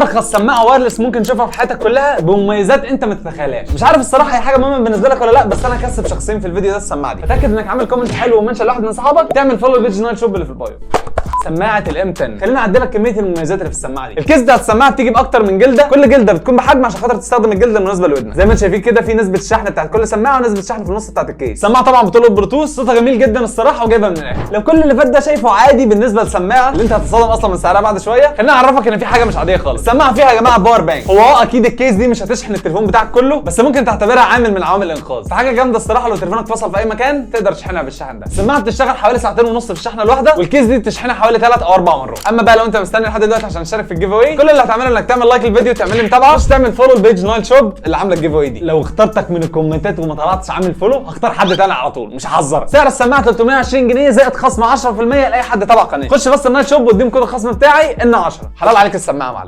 ارخص سماعه وايرلس ممكن تشوفها في حياتك كلها بمميزات انت ما تتخيلهاش. مش عارف الصراحه هي حاجه مهمه بالنسبه لك ولا لا، بس انا هكسب شخصين في الفيديو ده السماعه دي. اتاكد انك عامل كومنت حلو ومنشن لواحد من صحابك، تعمل فولو لبيج نايل شوب اللي في البايو. سماعه الام 10، خلينا اعدي لك كميه المميزات اللي في السماعه دي. الكيس بتاعت السماعه بتيجي باكتر من جلده، كل جلده بتكون بحجم عشان خاطر تستخدم الجلده المناسبه لودنك. زي ما انتم شايفين كده في نسبه الشحن بتاعت كل سماعه ونسبه الشحن في النص بتاعت الكيس. السماعه طبعا بتلقط بلوتوث، صوتها جميل جدا الصراحه وجايبها من الاخر. لو كل اللي فات ده شايفه عادي بالنسبه للسماعه اللي انت هتتصدم اصلا من سعرها بعد شويه، خليني اعرفك ان في حاجه مش عاديه خالص. السماعه فيها يا جماعه باور بانك. هو اكيد الكيس دي مش هتشحن التليفون بتاعك كله، بس ممكن تعتبرها عامل من عوامل الانقاذ. فحاجه جامده الصراحه، لو تليفونك فصل في اي مكان تقدر تشحنها بالشحن ده. السماعه بتشتغل حوالي ساعتين ونص في الشحنه الواحده، والكيس دي بتشحنها حوالي 3 أو 4 مرات. اما بقى لو انت مستني لحد دلوقتي عشان تشارك في الجيف اواي، كل اللي هتعمله انك تعمل لايك للفيديو وتعمل لي متابعه، مش تعمل فولو لبيج نايل شوب اللي عامله الجيف اواي دي. لو اخترتك من الكومنتات وما طلعتش عامل فولو، هختار حد تاني على طول، مش هحذرك. سعر السماعه 320 جنيه زائد خصم 10% لاي حد تبع قناتي. خش بس النايل شوب واديهم كود الخصم بتاعي ان 10. حلال عليك السماعه يا معلم.